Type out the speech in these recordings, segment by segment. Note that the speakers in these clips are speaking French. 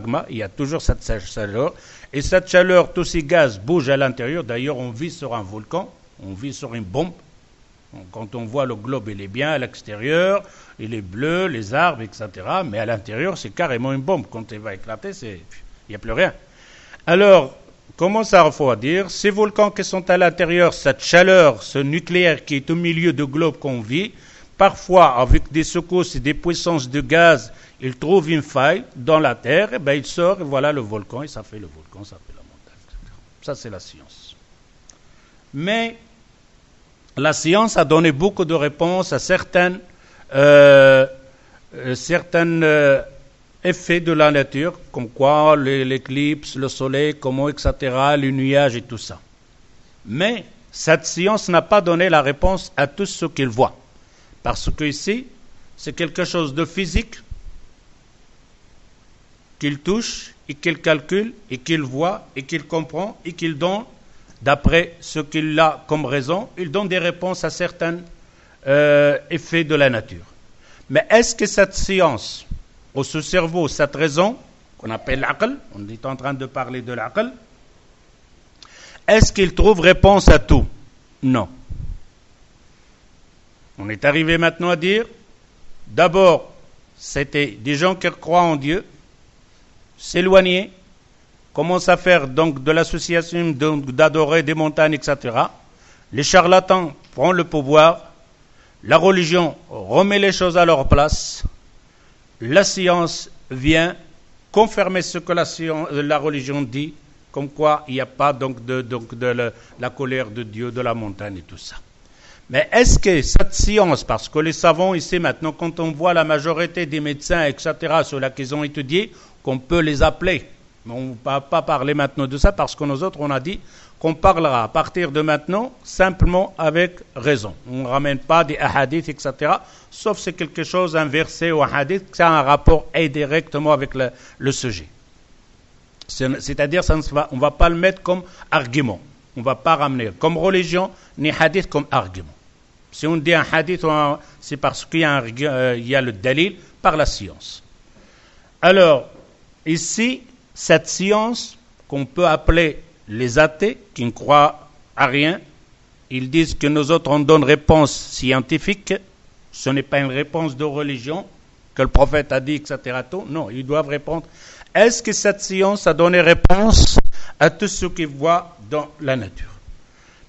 magma, il y a toujours cette chaleur. Et cette chaleur, tous ces gaz bougent à l'intérieur. D'ailleurs, on vit sur un volcan, on vit sur une bombe. Quand on voit le globe, il est bien à l'extérieur, il est bleu, les arbres, etc. Mais à l'intérieur, c'est carrément une bombe. Quand elle va éclater, il n'y a plus rien. Alors, comment ça refroidir? Ces volcans qui sont à l'intérieur, cette chaleur, ce nucléaire qui est au milieu du globe qu'on vit, parfois, avec des secousses et des puissances de gaz, il trouve une faille dans la terre, et il sort, et voilà le volcan, et ça fait le volcan, ça fait la montagne, etc. Ça, c'est la science. Mais la science a donné beaucoup de réponses à certains effets de la nature, comme quoi l'éclipse, le soleil, comment, etc., les nuages et tout ça. Mais cette science n'a pas donné la réponse à tout ce qu'ils voient. Parce que ici, c'est quelque chose de physique qu'il touche et qu'il calcule et qu'il voit et qu'il comprend et qu'il donne d'après ce qu'il a comme raison. Il donne des réponses à certains effets de la nature. Mais est-ce que cette science, ou ce cerveau, cette raison, qu'on appelle l'aql, on est en train de parler de l'aql, est-ce qu'il trouve réponse à tout? Non. On est arrivé maintenant à dire, d'abord, c'était des gens qui croient en Dieu, s'éloigner, commencent à faire donc de l'association d'adorer des montagnes, etc. Les charlatans prennent le pouvoir, la religion remet les choses à leur place, la science vient confirmer ce que la religion dit, comme quoi il n'y a pas donc de la colère de Dieu, de la montagne et tout ça. Mais est-ce que cette science, parce que les savants ici maintenant, quand on voit la majorité des médecins, etc., ceux-là qu'ils ont étudié, qu'on peut les appeler, mais on ne va pas parler maintenant de ça, parce que nous autres, on a dit qu'on parlera à partir de maintenant simplement avec raison. On ne ramène pas des hadiths, etc., sauf c'est quelque chose, un verset ou un hadith, qui a un rapport indirectement avec le sujet. C'est-à-dire, on ne va pas le mettre comme argument. On ne va pas ramener comme religion, ni hadith comme argument. Si on dit un hadith, c'est parce qu'il y a le dalil par la science. Alors, ici, cette science qu'on peut appeler les athées, qui ne croient à rien, ils disent que nous autres, on donne réponse scientifique, ce n'est pas une réponse de religion, que le prophète a dit, etc. Non, ils doivent répondre. Est-ce que cette science a donné réponse à tout ce qu'ils voient dans la nature?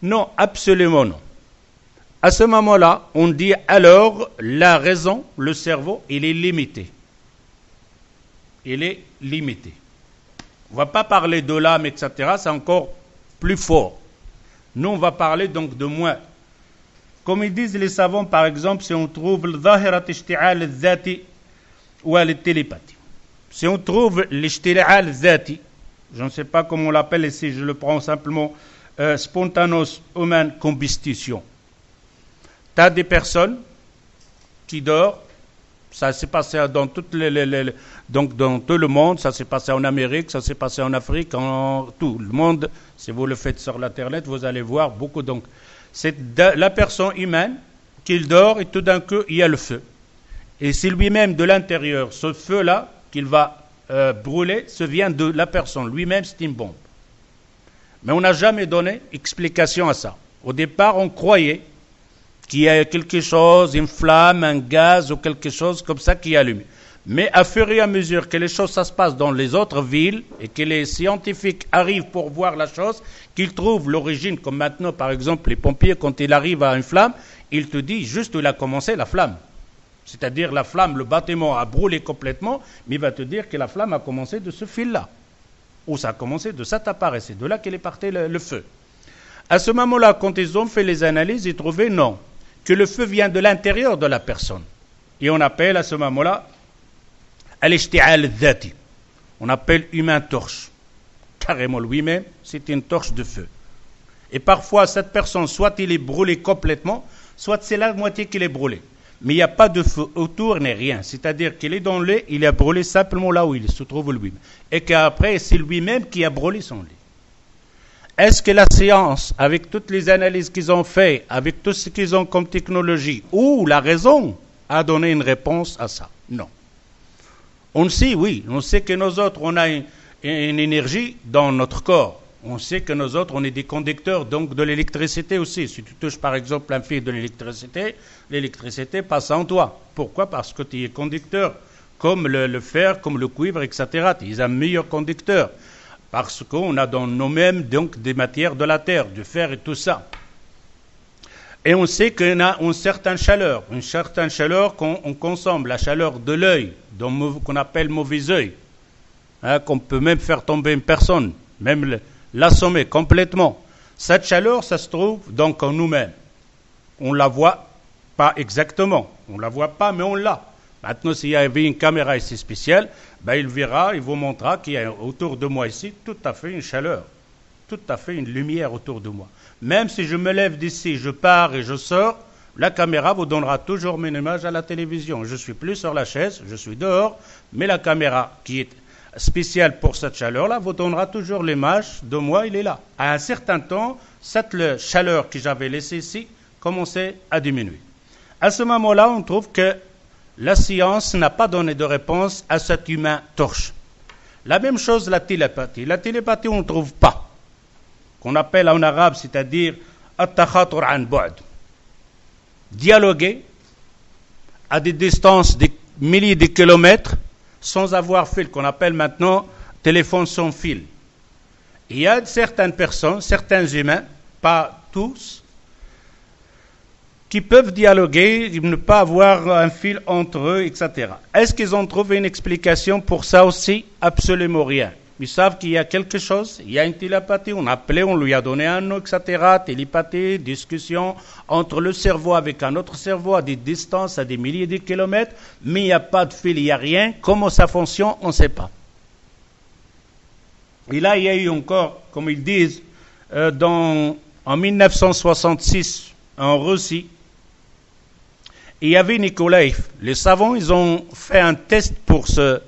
Non, absolument non. À ce moment-là, on dit alors, la raison, le cerveau, il est limité. Il est limité. On ne va pas parler de l'âme, etc., c'est encore plus fort. Nous, on va parler donc de moins. Comme ils disent les savants, par exemple, si on trouve le zahirat ishti'al al-dhati ou la télépathie. Si on trouve l'ishti'al al-dhati, je ne sais pas comment on l'appelle ici, je le prends simplement spontaneous human combustion. Tu as des personnes qui dorment, ça s'est passé dans donc dans tout le monde, ça s'est passé en Amérique, ça s'est passé en Afrique, en tout le monde. Si vous le faites sur l'internet, vous allez voir beaucoup. Donc, c'est la personne humaine qui dort et tout d'un coup il y a le feu. Et c'est lui-même de l'intérieur, ce feu-là qu'il va brûler, se vient de la personne. Lui-même, c'est une bombe. Mais on n'a jamais donné explication à ça. Au départ, on croyait qu'il y a quelque chose, une flamme, un gaz ou quelque chose comme ça qui allume. Mais à fur et à mesure que les choses ça se passe dans les autres villes et que les scientifiques arrivent pour voir la chose, qu'ils trouvent l'origine, comme maintenant par exemple les pompiers, quand ils arrivent à une flamme, ils te disent juste où il a commencé la flamme. C'est-à-dire la flamme, le bâtiment a brûlé complètement, mais il va te dire que la flamme a commencé de ce fil-là. Ou ça a commencé de cet appareil, c'est de là qu'il est parti le feu. À ce moment-là, quand ils ont fait les analyses, ils trouvaient non, que le feu vient de l'intérieur de la personne. Et on appelle à ce moment-là al-ishti'al al-dhati. On appelle humain torche. Carrément lui-même, c'est une torche de feu. Et parfois, cette personne, soit il est brûlé complètement, soit c'est la moitié qu'il est brûlé. Mais il n'y a pas de feu autour, ni rien. C'est-à-dire qu'il est dans le lit, il est brûlé simplement là où il se trouve lui-même. Et qu'après, c'est lui-même qui a brûlé son lit. Est-ce que la science, avec toutes les analyses qu'ils ont faites, avec tout ce qu'ils ont comme technologie, ou la raison, a donné une réponse à ça? Non. On sait, oui, on sait que nous autres, on a une énergie dans notre corps. On sait que nous autres, on est des conducteurs donc de l'électricité aussi. Si tu touches par exemple un fil de l'électricité passe en toi. Pourquoi? Parce que tu es conducteur, comme le fer, comme le cuivre, etc. Tu es un meilleur conducteur. Parce qu'on a dans nous-mêmes donc des matières de la terre, du fer et tout ça. Et on sait qu'on a une certaine chaleur qu'on consomme, la chaleur de l'œil, qu'on appelle mauvais œil, hein, qu'on peut même faire tomber une personne, même l'assommer complètement. Cette chaleur, ça se trouve donc en nous-mêmes. On ne la voit pas exactement, on ne la voit pas, mais on l'a. Maintenant, s'il y avait une caméra ici spéciale, il verra, il vous montrera qu'il y a autour de moi ici tout à fait une chaleur, tout à fait une lumière autour de moi. Même si je me lève d'ici, je pars et je sors, la caméra vous donnera toujours mes images à la télévision. Je ne suis plus sur la chaise, je suis dehors, mais la caméra qui est spéciale pour cette chaleur-là vous donnera toujours l'image de moi, il est là. À un certain temps, cette chaleur que j'avais laissée ici commençait à diminuer. À ce moment-là, on trouve que la science n'a pas donné de réponse à cet humain torche. La même chose, la télépathie. La télépathie, on ne trouve pas. Qu'on appelle en arabe, c'est-à-dire at-takhatur an bu'd. Dialoguer à des distances de milliers de kilomètres sans avoir fil, qu'on appelle maintenant téléphone sans fil. Il y a certaines personnes, certains humains, pas tous, qui peuvent dialoguer, ne pas avoir un fil entre eux, etc. Est-ce qu'ils ont trouvé une explication pour ça aussi? Absolument rien. Ils savent qu'il y a quelque chose, il y a une télépathie, on a appelé, on lui a donné un nom, etc. Télépathie, discussion entre le cerveau avec un autre cerveau à des distances, à des milliers de kilomètres, mais il n'y a pas de fil, il n'y a rien. Comment ça fonctionne, on ne sait pas. Et là, il y a eu encore, comme ils disent, en 1966, en Russie, il y avait Nikolaïev. Les savants, ils ont fait un test pour ce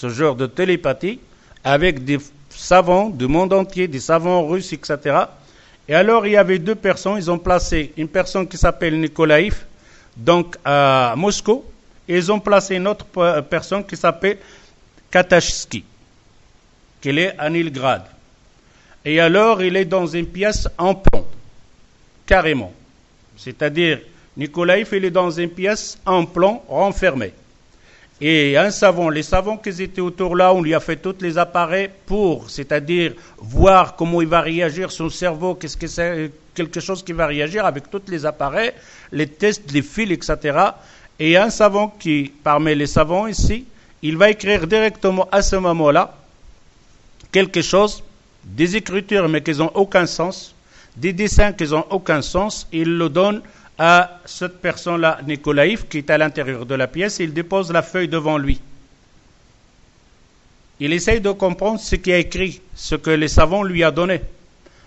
genre de télépathie avec des savants du monde entier, des savants russes, etc. Et alors, il y avait deux personnes. Ils ont placé une personne qui s'appelle Nikolaïev, donc à Moscou, et ils ont placé une autre personne qui s'appelle Katashski, qui est à Nilgrad. Et alors, il est dans une pièce en plomb, carrément. C'est-à-dire, Nikolaïev, il est dans une pièce en plomb renfermée. Et un savant, les savants qui étaient autour là, on lui a fait tous les appareils pour, c'est-à-dire voir comment il va réagir son cerveau, qu'est-ce que c'est, quelque chose qui va réagir avec tous les appareils, les tests, les fils, etc. Et un savant qui, parmi les savants ici, il va écrire directement à ce moment-là quelque chose, des écritures mais qui n'ont aucun sens, des dessins qui n'ont aucun sens, il le donne à cette personne-là, Nikolaïev, qui est à l'intérieur de la pièce, il dépose la feuille devant lui. Il essaye de comprendre ce qui est écrit, ce que les savants lui ont donné.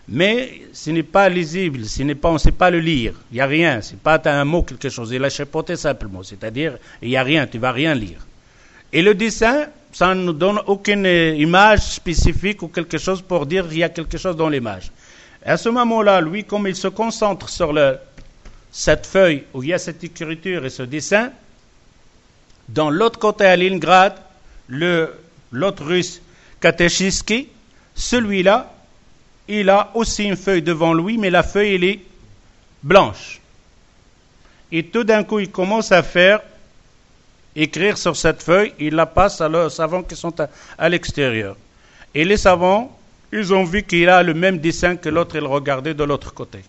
Mais ce n'est pas lisible, on ne sait pas le lire, il n'y a rien, ce n'est pas un mot, quelque chose, il a chapeauté simplement, c'est-à-dire il n'y a rien, tu ne vas rien lire. Et le dessin, ça ne nous donne aucune image spécifique ou quelque chose pour dire qu'il y a quelque chose dans l'image. À ce moment-là, lui, comme il se concentre sur cette feuille où il y a cette écriture et ce dessin, dans l'autre côté à Leningrad, l'autre russe, Katashski, celui-là, il a aussi une feuille devant lui, mais la feuille, elle est blanche. Et tout d'un coup, il commence à écrire sur cette feuille, il la passe à leurs savants qui sont à l'extérieur. Et les savants, ils ont vu qu'il a le même dessin que l'autre, il regardait de l'autre côté.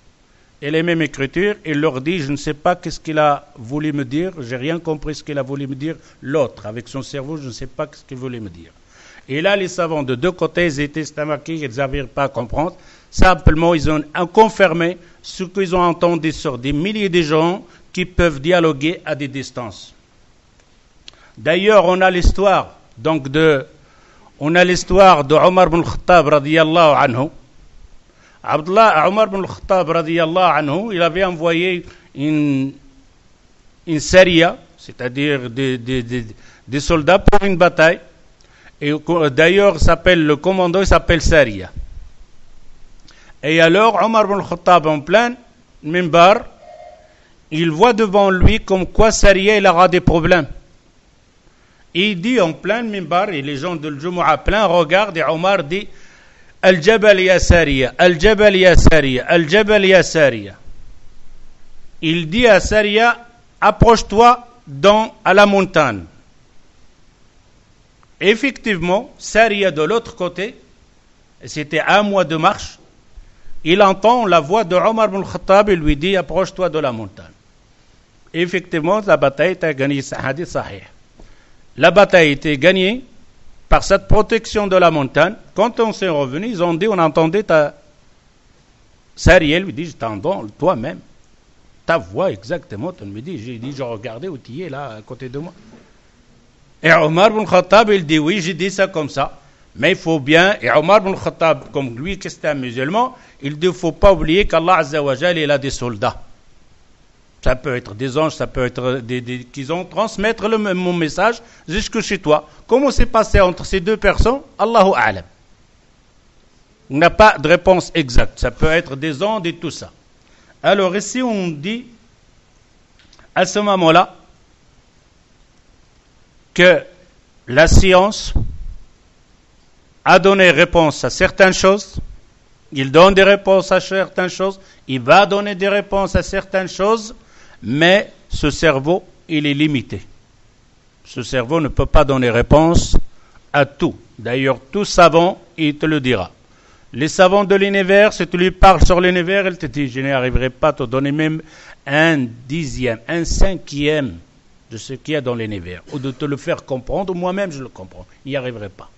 Et les mêmes écritures, il leur dit, je ne sais pas qu'est-ce qu'il a voulu me dire, j'ai rien compris ce qu'il a voulu me dire, l'autre, avec son cerveau, je ne sais pas ce qu'il voulait me dire. Et là, les savants de deux côtés, ils étaient stomaqués, ils n'arrivaient pas à comprendre. Simplement, ils ont confirmé ce qu'ils ont entendu sur des milliers de gens qui peuvent dialoguer à des distances. D'ailleurs, on a l'histoire de Omar ibn al-Khattab radiyallahu anhu. Omar ibn al-Khattab radiyallahu anhu, il avait envoyé une saria, c'est-à-dire des soldats pour une bataille. Et d'ailleurs, le commandant il s'appelle Saria. Et alors, Omar ibn al-Khattab en plein minbar, il voit devant lui comme quoi Saria il aura des problèmes. Il dit en plein minbar, et les gens de l'Jumu'ah plein regardent, et Omar dit Al-Jabal ya Sariya, Al-Jabal ya Sariya, Al-Jabal ya Sariya. Il dit à Sariya, approche-toi à la montagne. Effectivement, Sariya de l'autre côté, c'était 1 mois de marche, il entend la voix de Omar ibn Khattab et lui dit approche-toi de la montagne. Effectivement, la bataille a gagné, c'est un hadith sahih. La bataille a été gagnée par cette protection de la montagne. Quand on s'est revenu, ils ont dit on entendait Sariya lui dit je t'entends toi-même. Ta voix exactement, tu me dis, j'ai dit je regardais où tu es là à côté de moi. Et Omar ibn Khattab il dit oui, j'ai dit ça comme ça. Mais il faut bien, et Omar ibn Khattab, comme lui, que c'est un musulman, il ne faut pas oublier qu'Allah Azza wa Jal, il a des soldats. Ça peut être des anges, ça peut être qu'ils ont transmettre mon message jusque chez toi. Comment c'est passé entre ces deux personnes? Allahu A'lam. Il n'a pas de réponse exacte. Ça peut être des ondes et tout ça. Alors ici, on dit, à ce moment-là, que la science a donné réponse à certaines choses, il donne des réponses à certaines choses, il va donner des réponses à certaines choses, mais ce cerveau, il est limité. Ce cerveau ne peut pas donner réponse à tout. D'ailleurs, tout savant, il te le dira. Les savants de l'univers, si tu lui parles sur l'univers, il te dit, je n'arriverai pas à te donner même 1/10, 1/5 de ce qu'il y a dans l'univers, ou de te le faire comprendre, moi-même je le comprends, il n'y arriverai pas.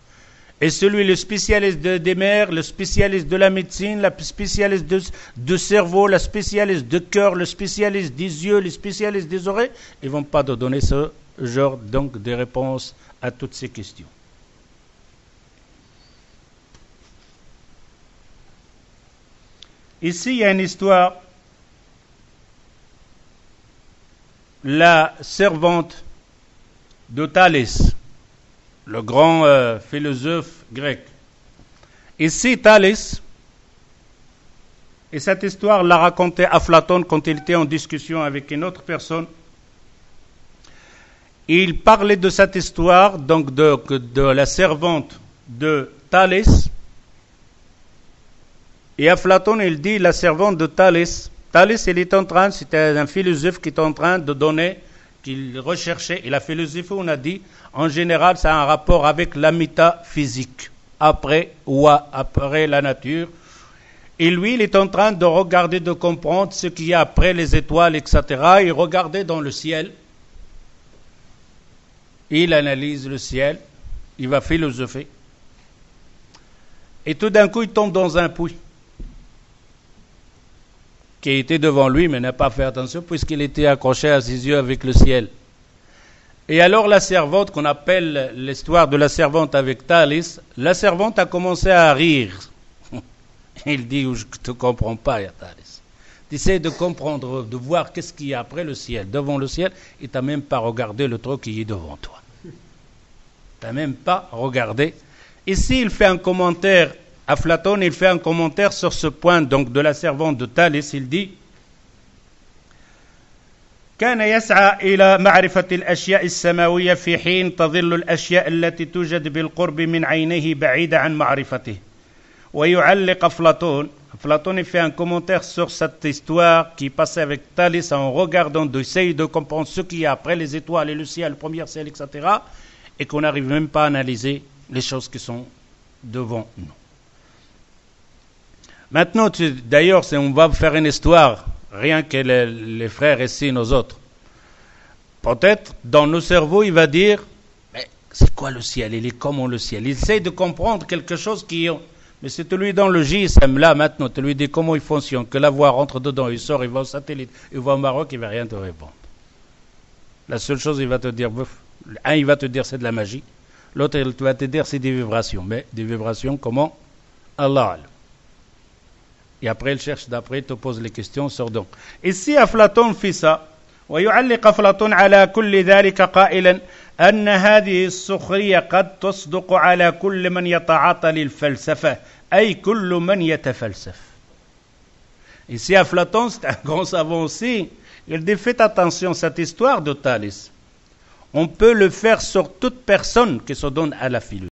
Et celui, le spécialiste des mers, le spécialiste de la médecine, le spécialiste de cerveau, le spécialiste de cœur, le spécialiste des yeux, le spécialiste des oreilles, ils ne vont pas te donner ce genre donc de réponse à toutes ces questions. Ici, il y a une histoire. La servante de Thalès, le grand philosophe grec. Ici, Thalès, et cette histoire l'a racontée Aflaton quand il était en discussion avec une autre personne. Il parlait de cette histoire, donc de la servante de Thalès. Et Aflaton, il dit, la servante de Thalès, c'était un philosophe qui est en train de donner, qu'il recherchait, et la philosophie, on a dit, en général, ça a un rapport avec la métaphysique, après la nature. Et lui, il est en train de regarder, de comprendre ce qu'il y a après les étoiles, etc. Il regardait dans le ciel, il analyse le ciel, il va philosopher. Et tout d'un coup, il tombe dans un puits qui était devant lui, mais n'a pas fait attention puisqu'il était accroché à ses yeux avec le ciel. Et alors la servante, qu'on appelle l'histoire de la servante avec Thalès, la servante a commencé à rire. Il dit, je ne te comprends pas, Thalès. Tu essaies de comprendre, de voir qu'est-ce qu'il y a après le ciel, devant le ciel, et tu n'as même pas regardé le truc qui est devant toi. Tu n'as même pas regardé. Ici, il fait un commentaire, Aflaton, il fait un commentaire sur ce point donc de la servante de Thalès, il dit كان يسعى إلى معرفة الأشياء السماوية في حين تظل الأشياء التي توجد بالقرب من عينيه بعيدة عن معرفته ويعلق أفلاطون il fait un commentaire sur cette histoire qui passait avec Thalès en regardant d'essayer de comprendre ce qu'il y a après les étoiles et le ciel, le premier ciel, etc. et qu'on n'arrive même pas à analyser les choses qui sont devant nous. Maintenant, d'ailleurs, on va faire une histoire, rien que les frères ici, nos autres. Peut-être, dans nos cerveaux, il va dire, mais c'est quoi le ciel? Il est comment le ciel? Il essaie de comprendre quelque chose qui... Mais c'est lui dans le GSM, là, maintenant, tu lui dis comment il fonctionne, que la voix rentre dedans, il sort, il va au satellite, il va au Maroc, il ne va rien te répondre. La seule chose, il va te dire, un, il va te dire c'est de la magie, l'autre, il va te dire c'est des vibrations. Mais des vibrations, comment? Allah. Et après, il cherche d'après, il te pose les questions, sort donc. Ici, Aflaton fait ça. ويعلق أفلاطون على كل ذلك قائلا أن هذه السخرية قد تصدق على كل من يتعاطى للفلسفة أي كل من يتفلسف. Ici, Aflaton, c'est un grand savant aussi. Il dit, faites attention à cette histoire de Thalès. on peut le faire sur toute personne qui se donne à la philosophie.